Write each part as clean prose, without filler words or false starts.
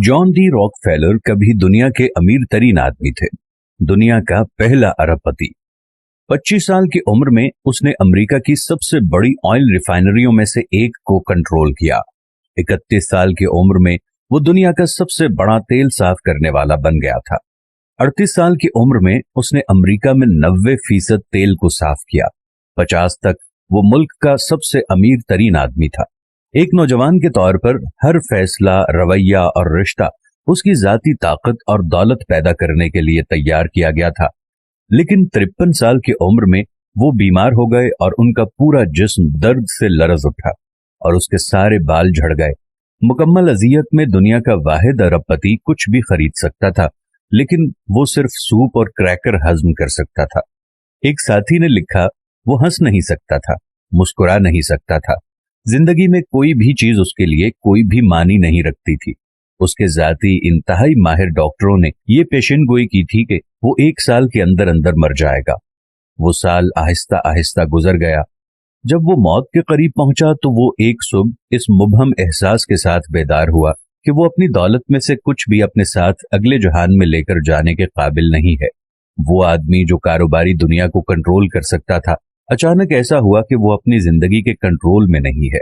John D Rockefeller कभी दुनिया के अमीर तरीन आदमी थे, दुनिया का पहला अरबपति। 25 साल की उम्र में उसने अमेरिका की सबसे बड़ी ऑयल रिफाइनरियों में से एक को कंट्रोल किया। 31 साल की उम्र में वो दुनिया का सबसे बड़ा तेल साफ करने वाला बन गया था। 38 साल की उम्र में उसने अमेरिका में 90% तेल को साफ किया। 50 तक वो मुल्क का सबसे अमीर तरीन आदमी था। एक नौजवान के तौर पर हर फैसला, रवैया और रिश्ता उसकी जाती ताकत और दौलत पैदा करने के लिए तैयार किया गया था। लेकिन 53 साल की उम्र में वो बीमार हो गए और उनका पूरा जिस्म दर्द से लरज उठा और उसके सारे बाल झड़ गए। मुकम्मल अजियत में दुनिया का वाहिद अरबपति कुछ भी खरीद सकता था, लेकिन वो सिर्फ सूप और क्रैकर हजम कर सकता था। एक साथी ने लिखा, वो हंस नहीं सकता था, मुस्कुरा नहीं सकता था। जिंदगी में कोई भी चीज उसके लिए कोई भी मानी नहीं रखती थी। उसके जाती इंतहाई माहिर डॉक्टरों ने ये पेशेंट गोई की थी कि वो 1 साल के अंदर अंदर मर जाएगा। वो साल आहिस्ता आहिस्ता गुजर गया। जब वो मौत के करीब पहुंचा तो वो एक सुबह इस मुबहम एहसास के साथ बेदार हुआ कि वो अपनी दौलत में से कुछ भी अपने साथ अगले जहान में लेकर जाने के काबिल नहीं है। वो आदमी जो कारोबारी दुनिया को कंट्रोल कर सकता था, अचानक ऐसा हुआ कि वो अपनी जिंदगी के कंट्रोल में नहीं है।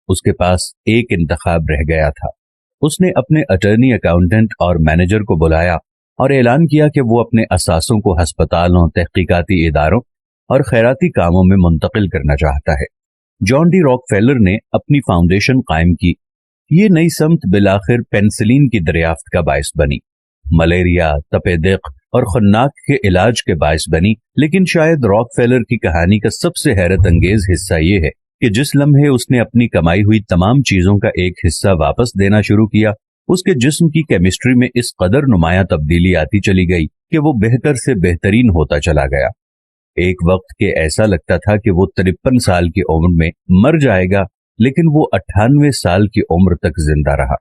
उसके पास एक इंतखाब रह गया था। उसने अपने अटर्नी, अकाउंटेंट और मैनेजर को बुलाया और ऐलान किया कि वो अपने असासों को अस्पतालों, तहकीकाती इदारों और खैराती कामों में मुंतकिल करना चाहता है। जॉन डी रॉकफेलर ने अपनी फाउंडेशन कायम की। ये नई समत बिलाखिर पेनिसिलिन की दरियाफ्त का बायस बनी, मलेरिया, तपेदिक और खन्नाक के इलाज के बायस बनी। लेकिन शायद रॉकफेलर की कहानी का सबसे हैरत अंगेज हिस्सा ये है कि जिस लम्हे उसने अपनी कमाई हुई तमाम चीजों का एक हिस्सा वापस देना शुरू किया, उसके जिस्म की केमिस्ट्री में इस कदर नुमाया तब्दीली आती चली गई कि वो बेहतर से बेहतरीन होता चला गया। एक वक्त के ऐसा लगता था कि वो 53 साल की उम्र में मर जाएगा, लेकिन वो 98 साल की उम्र तक जिंदा रहा।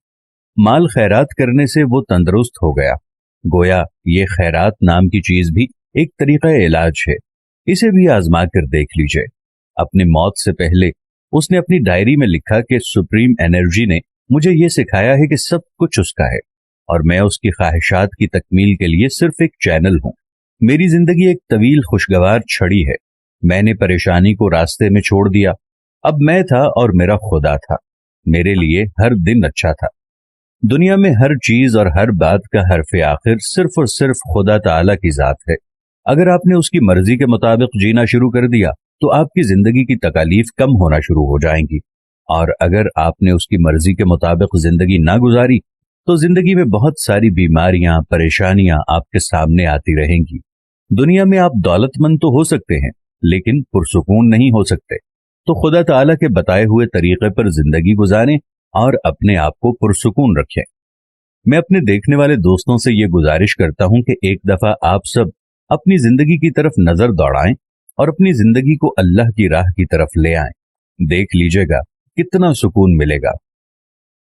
माल खैरात करने से वो तंदुरुस्त हो गया। गोया ये खैरात नाम की चीज भी एक तरीका इलाज है, इसे भी आजमा कर देख लीजिए। अपनी मौत से पहले उसने अपनी डायरी में लिखा कि सुप्रीम एनर्जी ने मुझे ये सिखाया है कि सब कुछ उसका है और मैं उसकी ख्वाहिशात की तकमील के लिए सिर्फ एक चैनल हूं। मेरी जिंदगी एक तवील खुशगवार छड़ी है। मैंने परेशानी को रास्ते में छोड़ दिया। अब मैं था और मेरा खुदा था। मेरे लिए हर दिन अच्छा था। दुनिया में हर चीज और हर बात का हर्फ आखिर सिर्फ और सिर्फ खुदा ताला की जात है। अगर आपने उसकी मर्जी के मुताबिक जीना शुरू कर दिया तो आपकी जिंदगी की तकालीफ कम होना शुरू हो जाएंगी, और अगर आपने उसकी मर्जी के मुताबिक जिंदगी ना गुजारी तो जिंदगी में बहुत सारी बीमारियां, परेशानियां आपके सामने आती रहेंगी। दुनिया में आप दौलतमंद तो हो सकते हैं, लेकिन पुरसुकून नहीं हो सकते। तो खुदा ताला के बताए हुए तरीके पर जिंदगी गुजारें और अपने आप को पुरसुकून रखें। मैं अपने देखने वाले दोस्तों से ये गुजारिश करता हूं कि एक दफा आप सब अपनी जिंदगी की तरफ नजर दौड़ाएं और अपनी जिंदगी को अल्लाह की राह की तरफ ले आएं। देख लीजिएगा कितना सुकून मिलेगा।